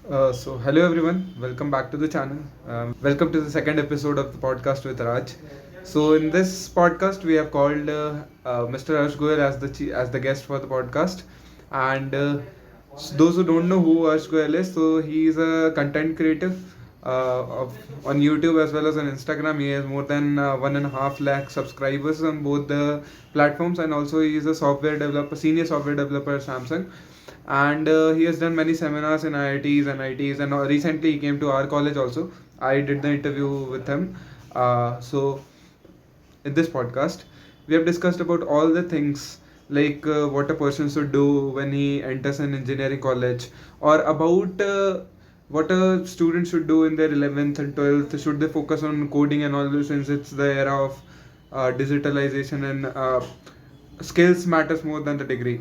Hello everyone, welcome back to the channel. Welcome to the second episode of the podcast with Raj. So, in this podcast, we have called Mr. ArshGoyal as the guest for the podcast. And those who don't know who ArshGoyal is, so he is a content creative on YouTube as well as on Instagram. He has more than 1.5 lakh subscribers on both the platforms, and also he is a software developer, senior software developer at Samsung, and he has done many seminars in IITs and ITs, and recently he came to our college also. I did the interview with him. So in this podcast we have discussed about all the things, like what a person should do when he enters an engineering college, or about what a student should do in their 11th and 12th. Should they focus on coding and all this, since it's the era of digitalization, and skills matters more than the degree,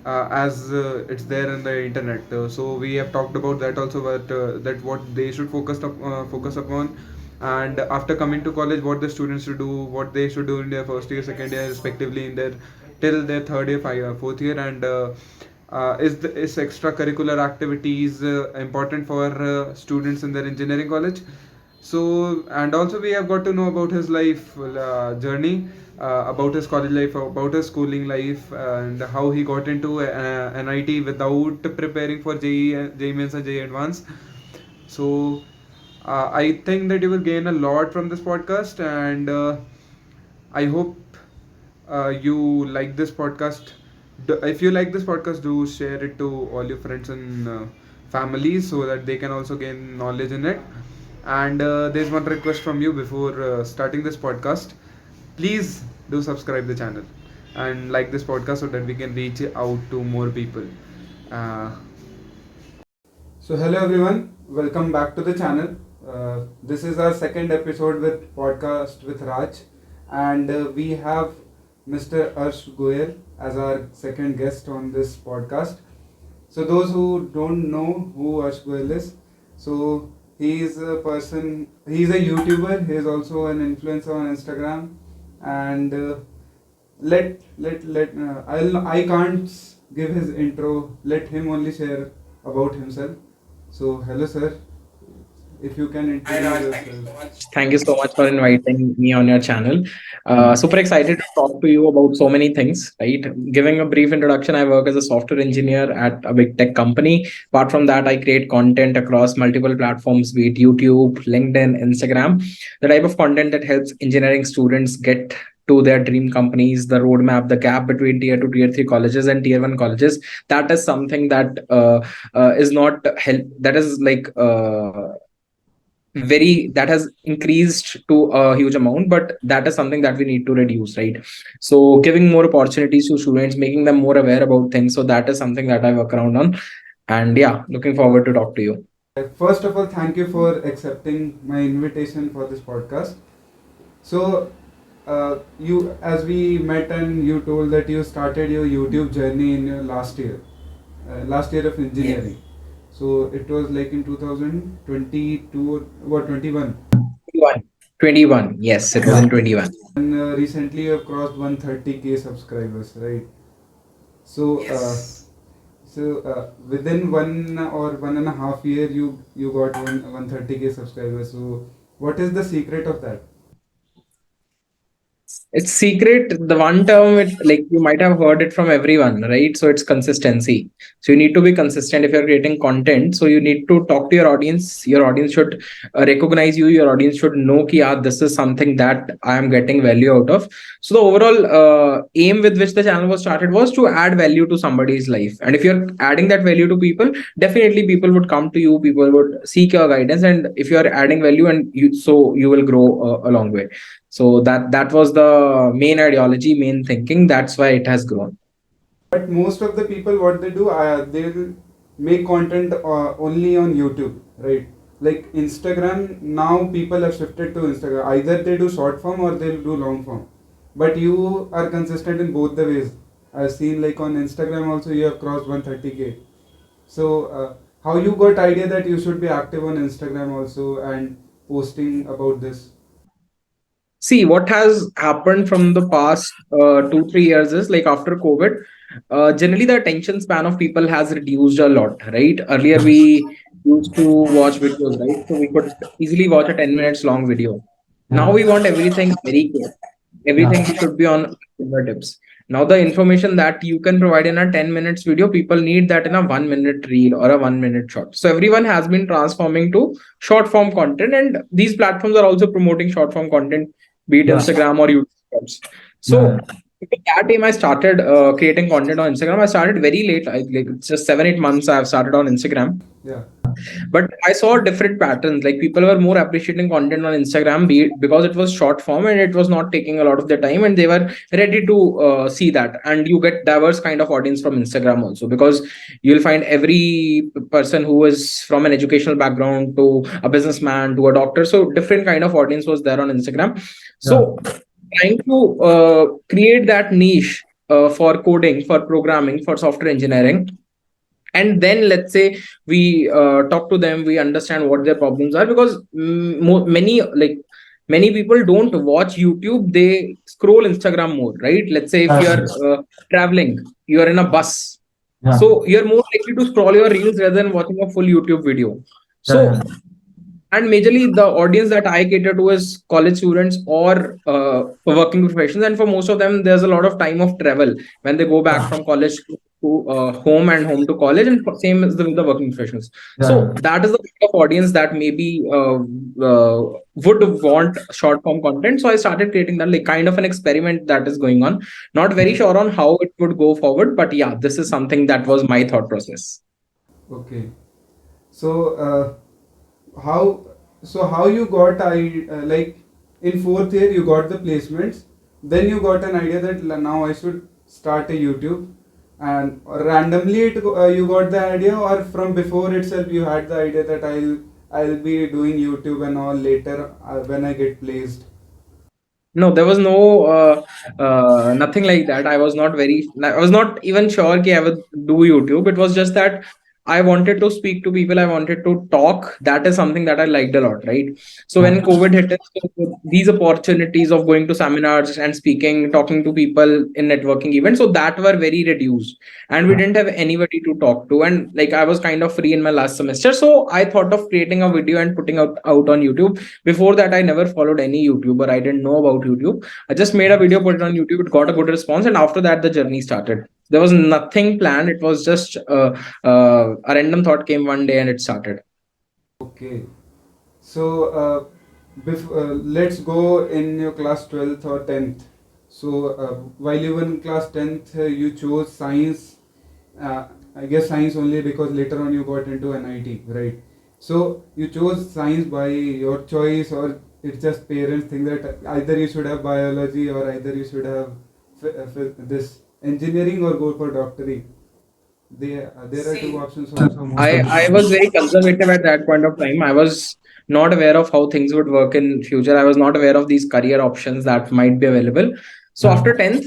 as it's there in the internet. So we have talked about that also, but that what they should focus upon, and after coming to college, what the students should do, what they should do in their first year, second year, respectively, in their till their third year, fourth year, and is extracurricular activities important for students in their engineering college. So, and also we have got to know about his life journey, about his college life, about his schooling life, and how he got into NIT without preparing for JEE Mains and JEE Advanced. So, I think that you will gain a lot from this podcast, and I hope you like this podcast. If you like this podcast, do share it to all your friends and families, so that they can also gain knowledge in it. And there's one request from you before starting this podcast. Please do subscribe the channel and like this podcast, so that we can reach out to more people. Uh, so hello everyone, welcome back to the channel. This is our second episode with podcast with Raj, and we have Mr. Arsh Goyal as our second guest on this podcast. So those who don't know who Arsh Goyal is, so he is a person. He is a YouTuber. He is also an influencer on Instagram, and I can't give his intro. Let him only share about himself. So hello sir, if you can Hi introduce Raj, thank you so yourself. much. Thank you so much for inviting me on your channel. Super excited to talk to you about so many things, right? Giving a brief introduction, I work as a software engineer at a big tech company. Apart from that, I create content across multiple platforms, be it YouTube, LinkedIn, Instagram, the type of content that helps engineering students get to their dream companies, the roadmap, the gap between tier 2, tier 3 colleges and tier 1 colleges. That is something that is not help. That is like very that has increased to a huge amount, but that is something that we need to reduce, right? So giving more opportunities to students, making them more aware about things, so that is something that I work around on. And yeah, looking forward to talk to you. First of all, thank you for accepting my invitation for this podcast. So, you, as we met, and you told that you started your YouTube journey in your last year of engineering. So it was like in 2022 or what, 21. 21. 21, yes, it was in 21. And recently you have crossed 130k subscribers, right? So, within 1.5 year, you got 130k subscribers. So what is the secret of that? It's secret. The one term, it like you might have heard it from everyone, right? So it's consistency. So you need to be consistent if you're creating content. So you need to talk to your audience. Your audience should recognize you. Your audience should know ki, yeah, this is something that I am getting value out of. So the overall aim with which the channel was started was to add value to somebody's life. And if you're adding that value to people, definitely people would come to you. People would seek your guidance. And if you're adding value, and you will grow a long way. So that was the main ideology, main thinking. That's why it has grown. But most of the people, what they do, they'll make content only on YouTube, right? Like Instagram, now people have shifted to Instagram. Either they do short form or they'll do long form. But you are consistent in both the ways. I've seen like on Instagram also you have crossed 130k. So how you got idea that you should be active on Instagram also and posting about this? See, what has happened from the past 2 3 years is like after COVID, generally the attention span of people has reduced a lot, right? Earlier we used to watch videos, right? So we could easily watch a 10 minutes long video. Now Yeah. we want everything very quick. Yeah. Everything should be on fingertips. Now the information that you can provide in a 10 minutes video, people need that in a 1 minute reel or a 1 minute short. So everyone has been transforming to short form content, and these platforms are also promoting short form content, be it Yeah. Instagram or YouTube Shorts. Yeah. So with that time, I started creating content on Instagram. I started very late, like it's just 7 8 months. I've started on Instagram, Yeah. but I saw different patterns. Like people were more appreciating content on Instagram because it was short form and it was not taking a lot of their time, and they were ready to see that. And you get diverse kind of audience from Instagram also, because you'll find every person who is from an educational background to a businessman to a doctor. So different kind of audience was there on Instagram. Yeah. So trying to create that niche for coding, for programming, for software engineering, and then let's say we talk to them, we understand what their problems are, because many people don't watch YouTube, they scroll Instagram more, right? Let's say if you're traveling, you're in a bus, Yeah. so you're more likely to scroll your reels rather than watching a full YouTube video. Yeah. So, and majorly the audience that I cater to is college students or working professionals, and for most of them there's a lot of time of travel when they go back from college to home and home to college, and same as the working professionals. Yeah. So that is the kind of audience that maybe would want short form content. So I started creating that, like kind of an experiment that is going on. Not very sure on how it would go forward, but yeah, this is something that was my thought process. Okay. So how how you got like in fourth year you got the placements, then you got an idea that now I should start a YouTube, and randomly you got the idea, or from before itself you had the idea that I'll be doing YouTube and all later when I get placed. No, there was no nothing like that. I was not even sure that I would do YouTube. It was just that I wanted to speak to people. I wanted to talk. That is something that I liked a lot, right? So when COVID hit, so these opportunities of going to seminars and speaking, talking to people in networking events, so that were very reduced, and we didn't have anybody to talk to. And like I was kind of free in my last semester, so I thought of creating a video and putting out on YouTube. Before that, I never followed any YouTuber. I didn't know about YouTube. I just made a video, put it on YouTube. It got a good response, and after that, the journey started. There was nothing planned. It was just a random thought came one day, and it started. Okay. So, let's go in your class 12th or 10th. So, while you were in class 10th, you chose science. I guess science only because later on you got into NIT, right? So, you chose science by your choice, or it's just parents think that either you should have biology or either you should have this engineering or go for doctorate. There are two options also most of the I was time. very conservative at that point of time. I was not aware of how things would work in future. I was not aware of these career options that might be available. So after 10th,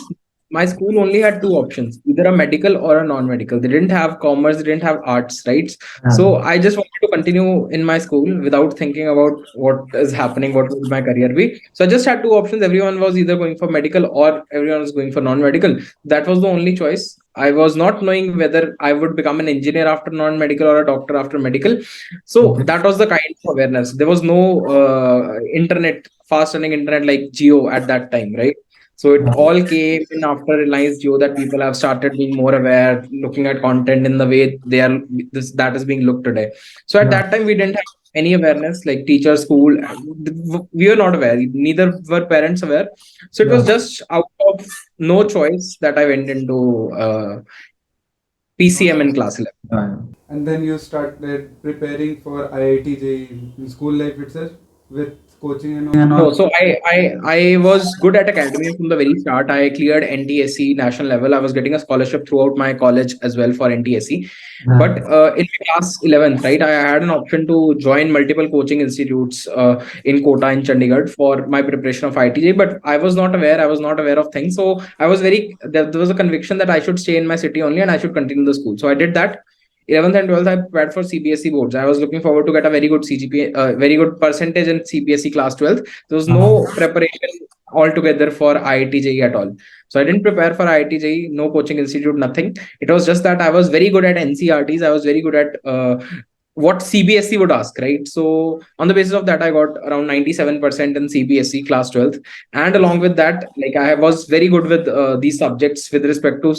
my school only had two options, either a medical or a non-medical. They didn't have commerce, they didn't have arts, right? So I just wanted to continue in my school without thinking about what is happening, what would my career be. So I just had two options. Everyone was either going for medical or everyone was going for non-medical. That was the only choice. I was not knowing whether I would become an engineer after non-medical or a doctor after medical. So that was the kind of awareness. There was no internet, fast running internet like Geo at that time, right? So it all came in after Reliance Geo, that people have started being more aware, looking at content in the way they are that is being looked today. So at that time we didn't have any awareness, like teacher, school, we were not aware. Neither were parents aware. So it was just out of no choice that I went into PCM in class 11. And then you started preparing for IIT JEE in school life itself with coaching and all. No, so I was good at academia from the very start. I cleared NTSC national level. I was getting a scholarship throughout my college as well for NTSC. But in class 11th, right, I had an option to join multiple coaching institutes in Kota in Chandigarh for my preparation of ITJ. But I was not aware. I was not aware of things. So I was there was a conviction that I should stay in my city only and I should continue the school. So I did that. 11th and 12th, I prepared for CBSE boards. I was looking forward to get a very good CGPA, very good percentage in CBSE class 12th. There was no preparation altogether for IIT at all. So I didn't prepare for IIT no coaching institute, nothing. It was just that I was very good at NCRTs. I was very good at what CBSE would ask, right? So on the basis of that, I got around 97% in CBSE class 12th, and along with that, like I was very good with these subjects with respect to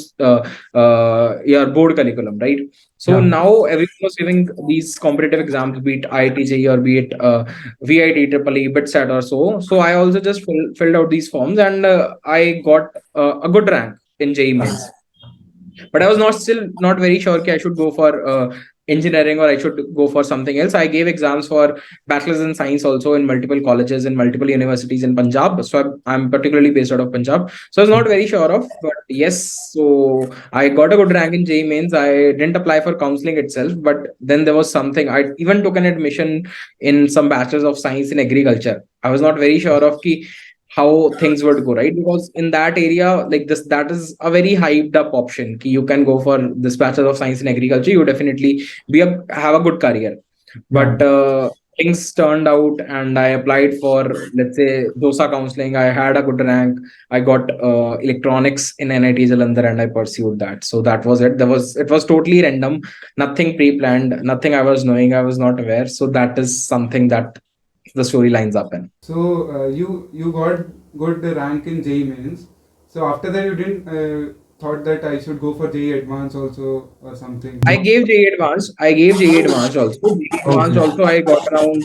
your board curriculum, right? So Yeah. now everyone was giving these competitive exams, be it IIT or be it VIT, Triple E, BitSat or so. So I also just filled out these forms, and I got a good rank in JEE mains. But I was not still not very sure I should go for engineering or I should go for something else. I gave exams for bachelor's in science also in multiple colleges and multiple universities in Punjab. So I'm particularly based out of Punjab, so I was not very sure of, but yes, so I got a good rank in JEE mains. I didn't apply for counseling itself, but then there was something, I even took an admission in some bachelor's of science in agriculture. I was not very sure of how things would go, right? Because in that area, like this, that is a very hyped up option. You can go for this Bachelor of Science in Agriculture. You definitely have a good career. Yeah. But things turned out, and I applied for, let's say, DOSA counseling. I had a good rank. I got electronics in NIT Jalandhar, and I pursued that. So that was it. It was totally random, nothing pre-planned, nothing I was knowing. I was not aware. So that is something that the story lines up in. So you got good rank in JEE mains. So after that you didn't thought that I should go for JEE advance also or something. I gave JE Advanced. I gave JE Advanced also. JE Advanced Okay. also I got around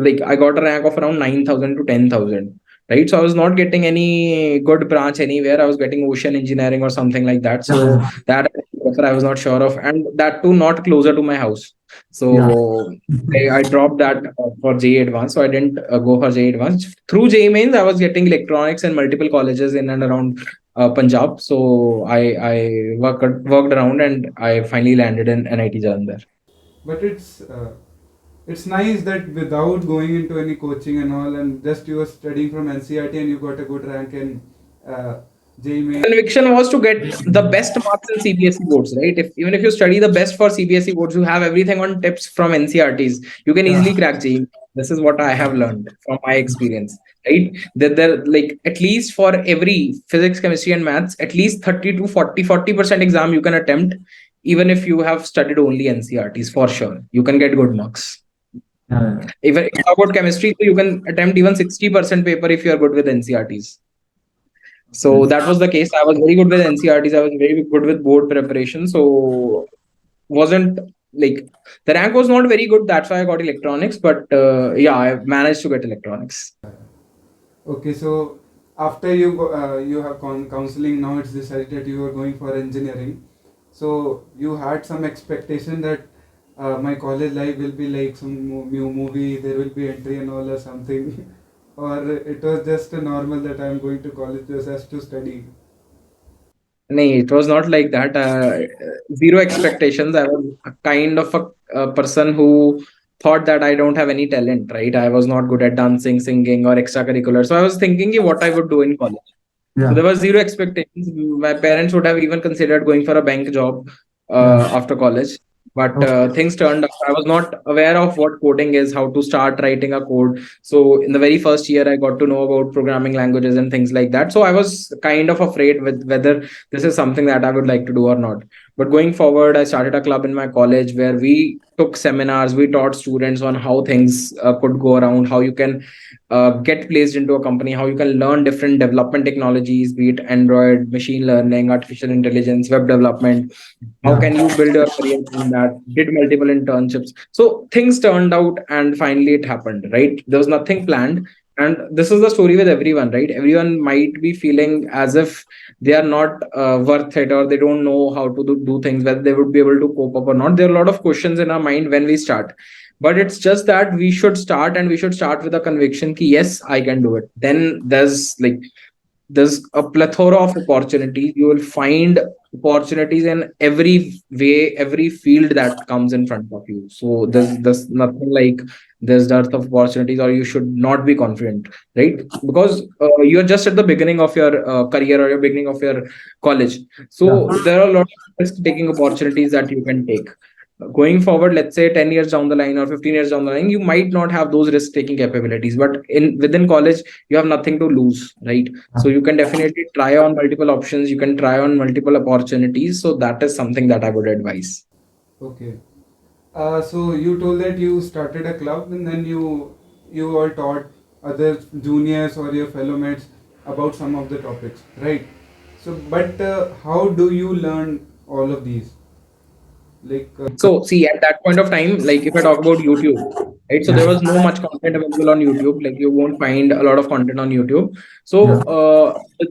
like I got a rank of around 9,000 to 10,000. Right. So I was not getting any good branch anywhere. I was getting ocean engineering or something like that. So Yeah. that I was not sure of. And that too not closer to my house. Yeah. So I dropped that for JE Advanced. So I didn't go for JE Advanced. Through JE Mains, I was getting electronics in multiple colleges in and around Punjab. So I worked around and I finally landed in NIT Jalandhar. But it's nice that without going into any coaching and all, and just you were studying from NCRT and you got a good rank in uh, JEE main. Conviction was to get the best marks in CBSE boards, right? If even if you study the best for CBSE boards, you have everything on tips from NCRTs. You can Yeah. easily crack JEE. This is what I have learned from my experience, right? That there, like, at least for every physics, chemistry, and maths, at least 30 to 40% exam you can attempt, even if you have studied only NCRTs, for sure. You can get good marks. Yeah. Even if about chemistry, so you can attempt even 60% paper if you are good with NCRTs. So that was the case. I was very good with NCRTs. I was very good with board preparation. So wasn't like the rank was not very good. That's why I got electronics. But yeah, I managed to get electronics. Okay, so after you have counseling, now it's decided that you are going for engineering. So you had some expectation that my college life will be like some new movie, there will be entry and all or something, or it was just a normal that I am going to college just to study. No, it was not like that. Zero expectations. I was a kind of a person who thought that I don't have any talent, right? I was not good at dancing, singing, or extracurricular. So I was thinking what I would do in college. So Yeah. there was zero expectations. My parents would have even considered going for a bank job Yeah. after college. But Okay. things turned out. I was not aware of what coding is, how to start writing a code. So in the very first year, I got to know about programming languages and things like that. So I was kind of afraid with whether this is something that I would like to do or not. But going forward, I started a club in my college where we took seminars. We taught students on how things could go around, how you can get placed into a company, how you can learn different development technologies, be it Android, machine learning, artificial intelligence, web development. How Yeah. can you build your career in that? Did multiple internships. So things turned out and finally it happened, right? There was nothing planned. And this is the story with everyone, right? Everyone might be feeling as if they are not worth it or they don't know how to do things, whether they would be able to cope up or not. There are a lot of questions in our mind when we start, but it's just that we should start, and we should start with a conviction ki yes, I can do it. Then there's a plethora of opportunities. You will find opportunities in every way, every field that comes in front of you. So there's nothing like there's dearth of opportunities or you should not be confident, right? Because you're just at the beginning of your career or your beginning of your college. Yeah. So there are a lot of risk taking opportunities that you can take. Going forward, let's say 10 years down the line or 15 years down the line, you might not have those risk taking capabilities, but in within college you have nothing to lose, right? So you can definitely try on multiple options, you can try on multiple opportunities. So that is something that I would advise. Okay. So you told that you started a club and then you all taught other juniors or your fellow mates about some of the topics, right? So, but how do you learn all of these? Like, So see, at that point of time, like if I talk about YouTube, right? So there was no much content available on YouTube. Like you won't find a lot of content on YouTube. So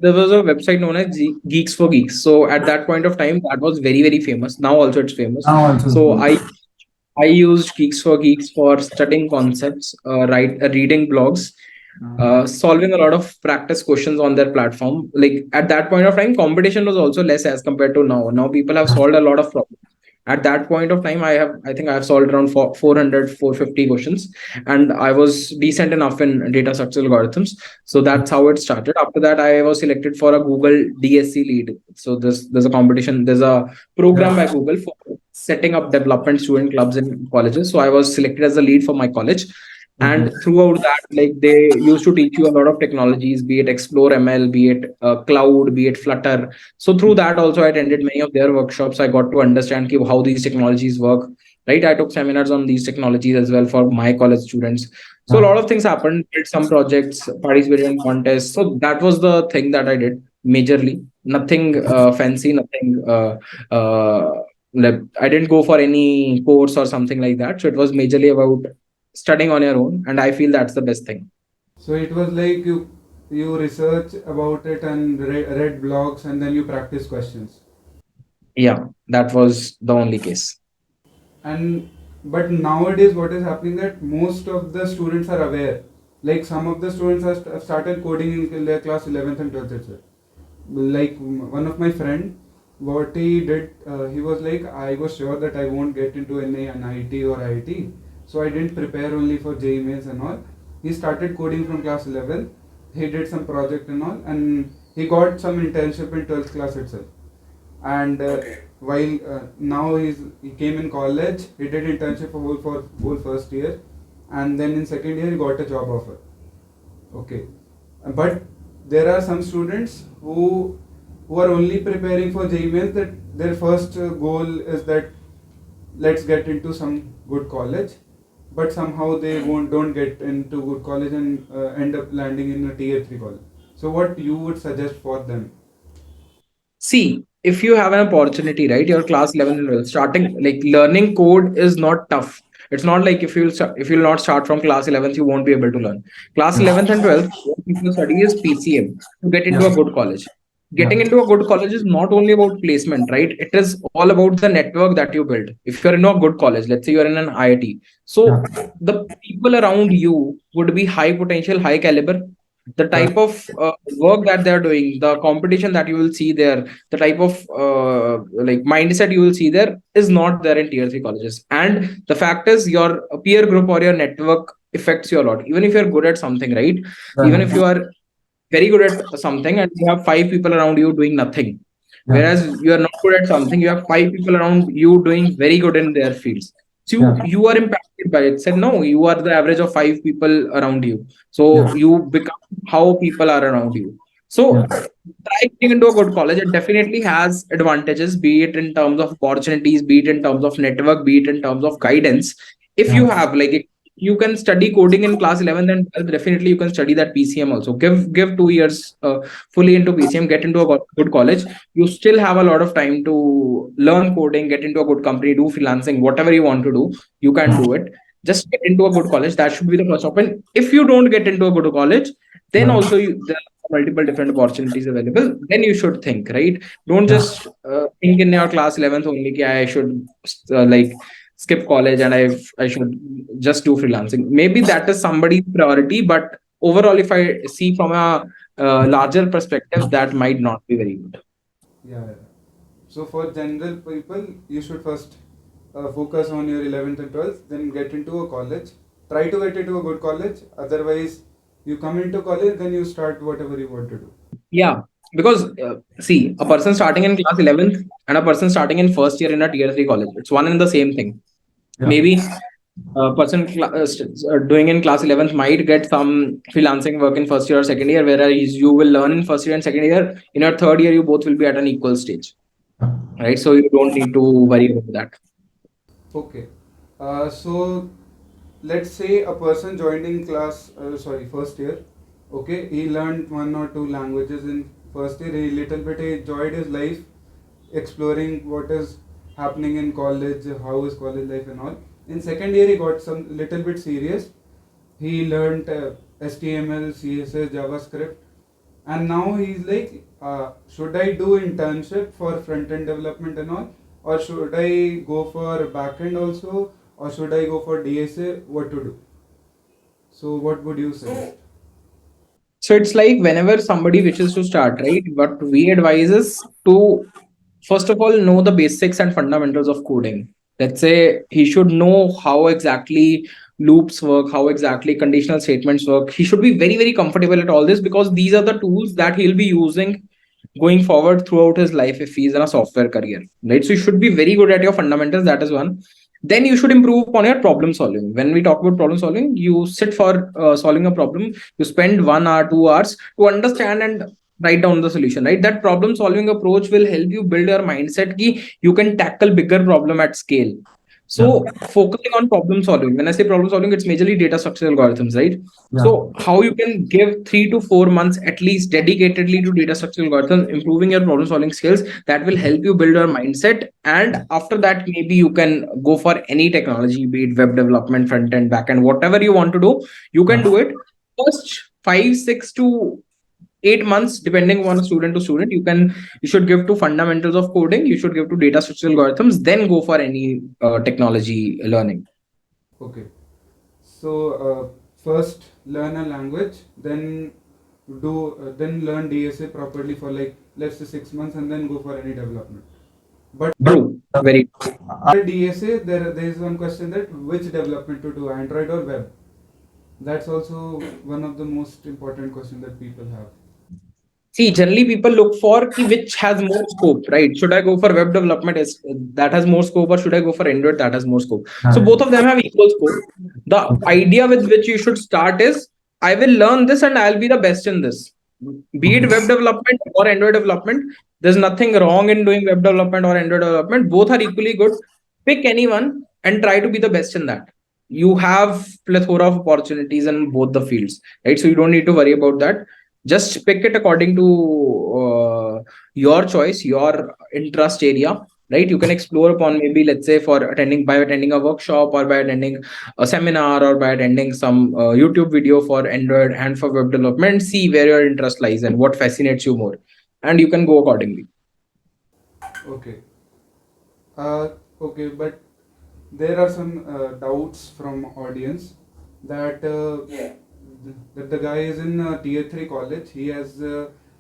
there was a website known as Geeks for Geeks. So at that point of time, that was very very famous. Now also it's famous. So I used Geeks for Geeks for studying concepts, reading blogs, solving a lot of practice questions on their platform. Like at that point of time, competition was also less as compared to now. Now people have solved a lot of problems. At that point of time, I think I have solved around 450 questions, and I was decent enough in data structural algorithms. So that's how it started. After that, I was selected for a Google DSC lead. So there's a competition, there's a program by Google for setting up development student clubs in colleges. So I was selected as a lead for my college. And throughout that, like they used to teach you a lot of technologies, be it Explore ML, be it Cloud, be it Flutter. So through that also I attended many of their workshops. I got to understand how these technologies work. Right. I took seminars on these technologies as well for my college students. So a lot of things happened, did some projects, participated in contests. So that was the thing that I did majorly. Nothing fancy, nothing like I didn't go for any course or something like that. So it was majorly about studying on your own. And I feel that's the best thing. so it was like you research about it and read blogs and then you practice questions. Yeah, that was the only case. And but nowadays what is happening that most of the students are aware, like some of the students have started coding in their class 11th and 12th itself. Like one of my friend, what he did, he was like, I was sure that I won't get into any NIT or IIT, so I didn't prepare only for JEE mains and all. He started coding from class 11. He did some project and all, and he got some internship in 12th class itself. And while now he came in college, he did internship for whole first year, and then in second year he got a job offer. Okay, but there are some students who are only preparing for JEE Mains, that their first goal is that let's get into some good college, but somehow they won't don't get into good college and end up landing in a tier 3 college. So what you would suggest for them? See, if you have an opportunity, right, your class 11 and 12, starting like learning code is not tough. It's not like if you'll not start from class 11th, you won't be able to learn. Class 11th and 12th, what people study is PCM to get into a good college. Getting into a good college is not only about placement, right? It is all about the network that you build. If you're in a good college, let's say you're in an IIT, so the people around you would be high potential, high caliber. The type of work that they're doing, the competition that you will see there, the type of like mindset you will see there is not there in tier 3 colleges. And the fact is your peer group or your network affects you a lot. Even if you're good at something, right? Even if you are very good at something and you have five people around you doing nothing, whereas you are not good at something, you have five people around you doing very good in their fields. So you are impacted by it. Said no, you are the average of five people around you. So you become how people are around you. So try getting into a good college. It definitely has advantages, be it in terms of opportunities, be it in terms of network, be it in terms of guidance. If you have like if you can study coding in class 11th and 12th, definitely you can study that PCM also. Give 2 years fully into PCM, get into a good college. You still have a lot of time to learn coding, get into a good company, do freelancing, whatever you want to do, you can do it. Just get into a good college. That should be the first open. If you don't get into a good college, then also there are multiple different opportunities available. Then you should think, right? Don't just think in your class 11th only ki I should like skip college and I should just do freelancing. Maybe that is somebody's priority, but overall, if I see from a larger perspective, that might not be very good. Yeah, yeah. So for general people, you should first focus on your 11th and 12th, then get into a college. Try to get into a good college. Otherwise, you come into college, then you start whatever you want to do. Yeah, because see, a person starting in class 11th and a person starting in first year in a tier 3 college, it's one and the same thing. Maybe a person doing in class 11th might get some freelancing work in first year or second year, whereas you will learn in first year and second year. In your third year, you both will be at an equal stage, right? So you don't need to worry about that. Okay. So let's say a person joined in first year. Okay, he learned one or two languages in first year. He little bit he enjoyed his life, exploring what is happening in college, how is college life and all. In second year, he got some little bit serious. He learned HTML, CSS, JavaScript, and now he's like, should I do internship for front end development and all, or should I go for back end also, or should I go for DSA? What to do? So, what would you suggest? So it's like whenever somebody wishes to start, right? What we advise is to first of all know the basics and fundamentals of coding. Let's say he should know how exactly loops work, how exactly conditional statements work. He should be very, very comfortable at all this because these are the tools that he'll be using going forward throughout his life if he's in a software career, right? So you should be very good at your fundamentals. That is one. Then you should improve upon your problem solving. When we talk about problem solving, you sit for solving a problem, you spend 1 hour 2 hours to understand and write down the solution, right? That problem solving approach will help you build your mindset ki you can tackle bigger problem at scale. Yeah. So focusing on problem solving, when I say problem solving, it's majorly data structure algorithms, right? Yeah. So how you can give 3 to 4 months at least dedicatedly to data structure algorithms, improving your problem solving skills, that will help you build your mindset. And after that, maybe you can go for any technology, be it web development, front end, back end, whatever you want to do, you can Yeah. do it. First 5, 6 to 8 months, depending on student to student, you should give to fundamentals of coding, you should give to data structure algorithms, then go for any technology learning. Okay. So, first learn a language, then learn DSA properly for like let's say 6 months, and then go for any development. But True. Very. DSA, there is one question that which development to do, Android or web? That's also one of the most important questions that people have. See, generally people look for ki which has more scope, right? Should I go for web development is that has more scope, or should I go for Android that has more scope? So both of them have equal scope. The idea with which you should start is I will learn this and I'll be the best in this. Be it web development or Android development, there's nothing wrong in doing web development or Android development. Both are equally good. Pick anyone and try to be the best in that. You have plethora of opportunities in both the fields, right? So you don't need to worry about that. Just pick it according to your choice, your interest area, right? You can explore upon, maybe let's say for attending, by attending a workshop or by attending a seminar or by attending some YouTube video for Android and for web development, see where your interest lies and what fascinates you more, and you can go accordingly. Okay. Uh, okay, but there are some doubts from audience that that the guy is in tier 3 college. He has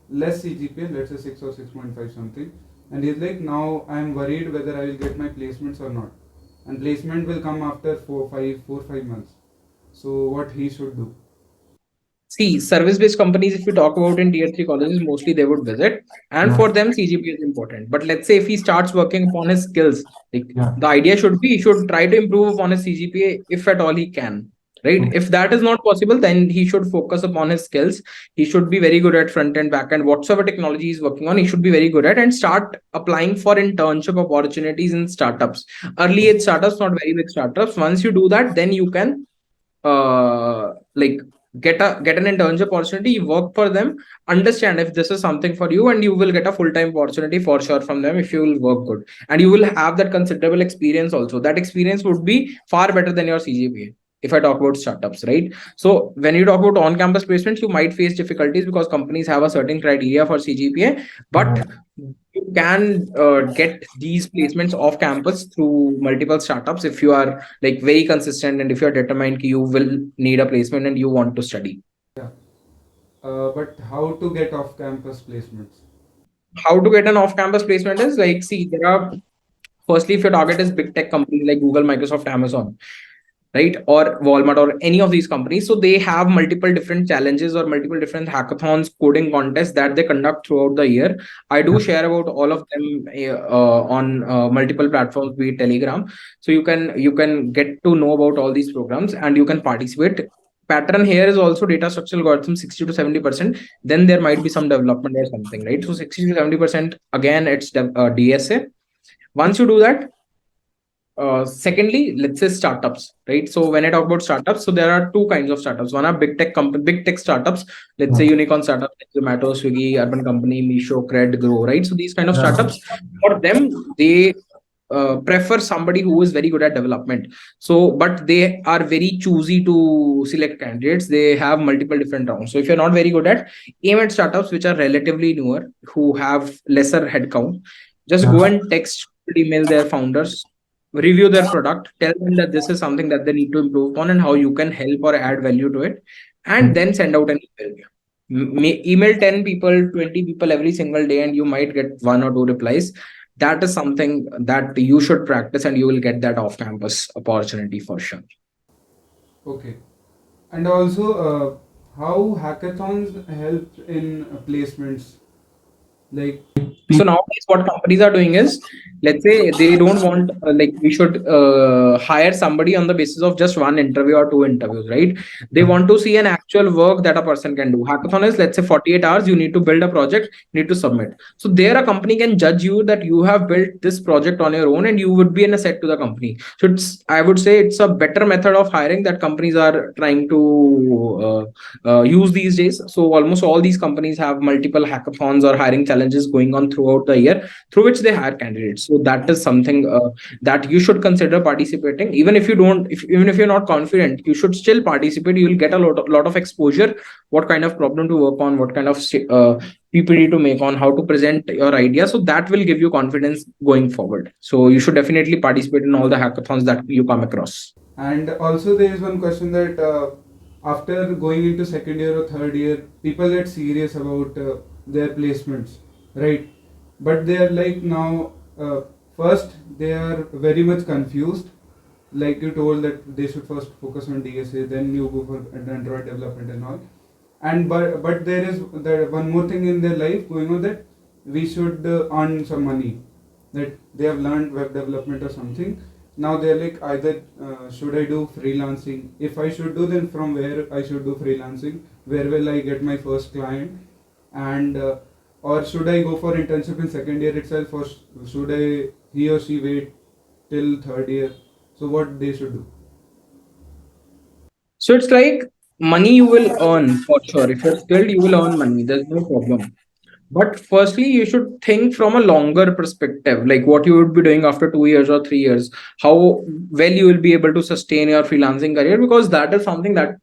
less CGPA, let's say 6 or 6.5 something, and he's like, now I'm worried whether I will get my placements or not, and placement will come after 4 5 months. So what he should do? See, service-based companies, if we talk about in tier 3 colleges, mostly they would visit. And Yeah. for them, CGPA is important. But let's say if he starts working upon his skills, like Yeah. the idea should be he should try to improve upon his CGPA if at all he can. Right. Okay. If that is not possible, then he should focus upon his skills. He should be very good at front end, back end, whatsoever technology he's working on, he should be very good at, and start applying for internship opportunities in startups. Early age startups, not very big startups. Once you do that, then you can like get an internship opportunity, work for them, understand if this is something for you, and you will get a full-time opportunity for sure from them if you will work good, and you will have that considerable experience also. That experience would be far better than your CGPA if I talk about startups, right? So when you talk about on-campus placements, you might face difficulties because companies have a certain criteria for CGPA, but you can get these placements off campus through multiple startups if you are like very consistent and if you are determined you will need a placement and you want to study. Yeah. But how to get off campus placements? How to get an off campus placement is like, see, there are, firstly, if your target is big tech companies like Google, Microsoft, Amazon, right, or Walmart or any of these companies, so they have multiple different challenges or multiple different hackathons, coding contests that they conduct throughout the year. I do share about all of them on multiple platforms, be it Telegram. So you can get to know about all these programs and you can participate. Pattern here is also data structural algorithm 60 to 70%, then there might be some development or something, right? So 60 to 70%, again it's DSA. Once you do that, Secondly, let's say startups, right? So when I talk about startups, so there are two kinds of startups. One are big tech startups. Let's say unicorn startups like Zomato, Swiggy, Urban Company, Misho, Cred, Grow, right? So these kind of Yeah. startups, for them, they prefer somebody who is very good at development. So, but they are very choosy to select candidates. They have multiple different rounds. So if you're not very good at, aim at startups which are relatively newer, who have lesser headcount. Just go Yeah. and text, email their founders, review their product, tell them that this is something that they need to improve on and how you can help or add value to it, and then send out an email. Email 10 people, 20 people every single day, and you might get one or two replies. That is something that you should practice, and you will get that off campus opportunity for sure. Okay. And also, how hackathons help in placements? Like, So nowadays, what companies are doing is, let's say they don't want like we should hire somebody on the basis of just one interview or two interviews, right? They want to see an actual work that a person can do. Hackathon is, let's say, 48 hours. You need to build a project, you need to submit. So there, a company can judge you that you have built this project on your own, and you would be an asset to the company. So it's, I would say, it's a better method of hiring that companies are trying to use these days. So almost all these companies have multiple hackathons or hiring challenges going on throughout the year, through which they hire candidates. So that is something that you should consider participating. Even if you don't, if even if you're not confident, you should still participate. You will get a lot of exposure. What kind of problem to work on? What kind of PPT to make on? How to present your idea? So that will give you confidence going forward. So you should definitely participate in all the hackathons that you come across. and also there is one question that after going into second year or third year, people get serious about their placements, right? But they are like now, first they are very much confused. Like you told that they should first focus on DSA, then you go for Android development and all. And but there is there one more thing in their life going on, that we should earn some money, that they have learned web development or something. Now they're like, either should I do freelancing? If I should do, then from where I should do freelancing? Where will I get my first client? And or should I go for internship in second year itself, or should I, he or she, wait till third year? So what they should do? So it's like, money you will earn for sure. If you're skilled, you will earn money. There's no problem. But firstly, you should think from a longer perspective, like what you would be doing after 2 years or 3 years, how well you will be able to sustain your freelancing career, because that is something that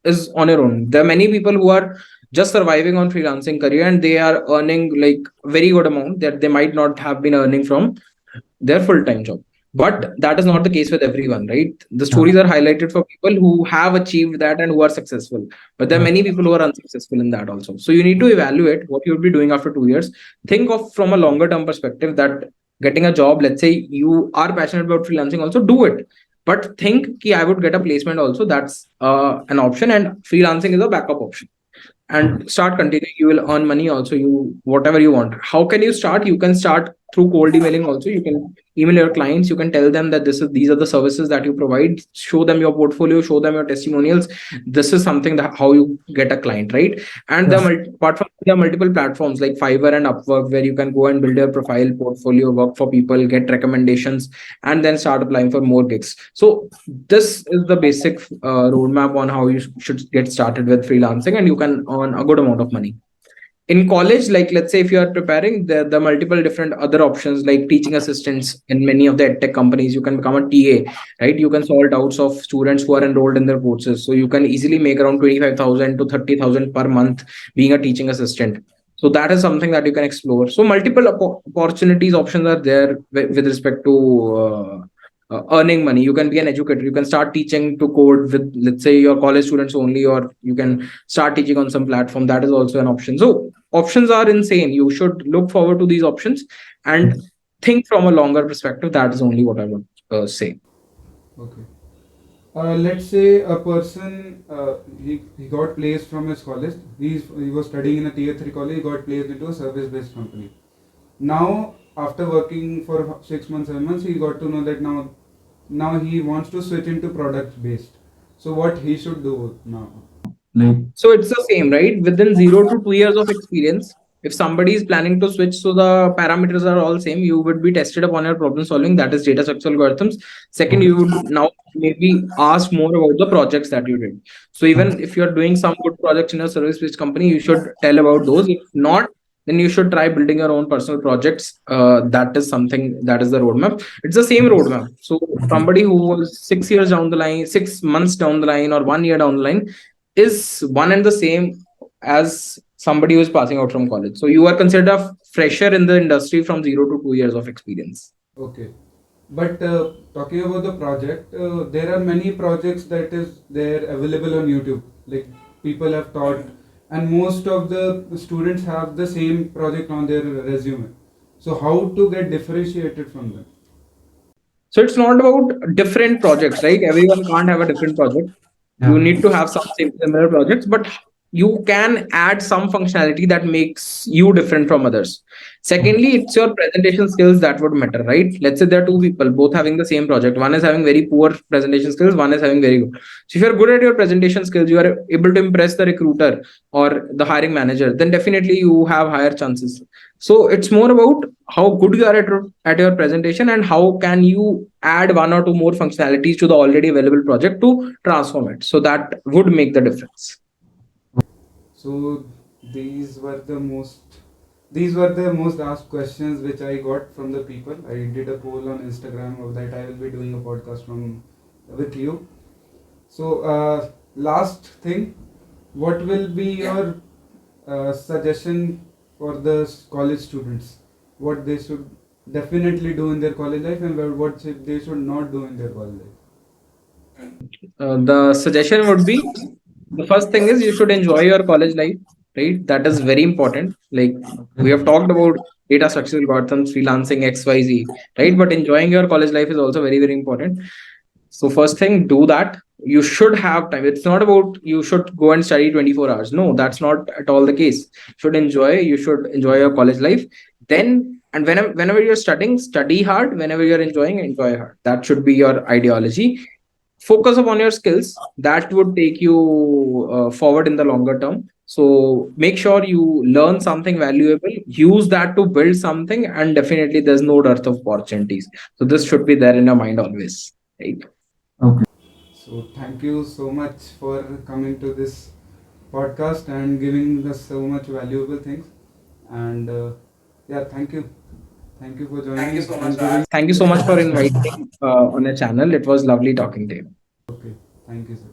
is on your own. There are many people who are just surviving on freelancing career, and they are earning like very good amount that they might not have been earning from their full-time job. But that is not the case with everyone, right? The stories are highlighted for people who have achieved that and who are successful, but there are many people who are unsuccessful in that also. So you need to evaluate what you would be doing after 2 years. Think of from a longer term perspective, that getting a job, let's say you are passionate about freelancing, also do it, but think ki I would get a placement also. That's an option, and freelancing is a backup option. And start continuing, you will earn money also. You, whatever you want. How can you start? You can start through cold emailing also. You can email your clients, you can tell them that these are the services that you provide, show them your portfolio, show them your testimonials. This is something that how you get a client, right? And Yeah. apart from, there are multiple platforms like Fiverr and Upwork, where you can go and build your profile, portfolio, work for people, get recommendations, and then start applying for more gigs. So this is the basic roadmap on how you should get started with freelancing, and you can earn a good amount of money. In college, like let's say if you are preparing, the multiple different other options like teaching assistants. In many of the edtech companies, you can become a TA, right? You can solve doubts of students who are enrolled in their courses. So you can easily make around 25,000 to 30,000 per month being a teaching assistant. So that is something that you can explore. So multiple opportunities, options are there with respect to earning money. You can be an educator, you can start teaching to code with, let's say, your college students only, or you can start teaching on some platform. That is also an option. So options are insane. You should look forward to these options and think from a longer perspective. That is only what I would say. Okay. Let's say a person, he got placed from his college. He was studying in a tier 3 college. He got placed into a service based company. Now after working for 6 months, 7 months, he got to know that now he wants to switch into product based. So what he should do now? Like, So it's the same, right? Within 0 to 2 years of experience, If somebody is planning to switch, so the parameters are all same. You would be tested upon your problem solving, that is data structure algorithms. Second, you would now maybe ask more about the projects that you did. So even if you're doing some good projects in a service based company, you should tell about those. If not, then you should try building your own personal projects. That is something, that is the roadmap. It's the same roadmap. So somebody who was 6 years down the line, 6 months down the line, or 1 year down the line is one and the same as somebody who is passing out from college. So you are considered a fresher in the industry from 0 to 2 years of experience. Okay. But talking about the project, there are many projects that is there available on YouTube. Like people have taught, and most of the students have the same project on their resume. So how to get differentiated from them? So it's not about different projects, right? Everyone can't have a different project. You Yeah. need to have some similar projects, but you can add some functionality that makes you different from others. Secondly, it's your presentation skills that would matter, right? Let's say there are two people both having the same project. One is having very poor presentation skills, one is having very good. So if you're good at your presentation skills, you are able to impress the recruiter or the hiring manager, then definitely you have higher chances. So it's more about how good you are at your presentation, and how can you add one or two more functionalities to the already available project to transform it. So that would make the difference. So these were the most these were the most asked questions which I got from the people. I did a poll on Instagram of that I will be doing a podcast from with you. So last thing, what will be your suggestion for the college students? What they should definitely do in their college life, and they should not do in their college life? The suggestion would be, the first thing is you should enjoy your college life, right? That is very important. Like we have talked about data structure algorithms, freelancing, XYZ, right? But enjoying your college life is also very, very important. So first thing, do that. You should have time. It's not about you should go and study 24 hours. No, that's not at all the case. You should enjoy your college life. Then, and whenever you're studying, study hard. Whenever you're enjoying, enjoy hard. That should be your ideology. Focus upon your skills. That would take you forward in the longer term. So make sure you learn something valuable, use that to build something, and definitely there's no dearth of opportunities. So this should be there in your mind always, right? So thank you so much for coming to this podcast and giving us so much valuable things. And yeah, thank you for joining and giving. Thank you so much for inviting on a channel. It was lovely talking to you. Okay, thank you, sir.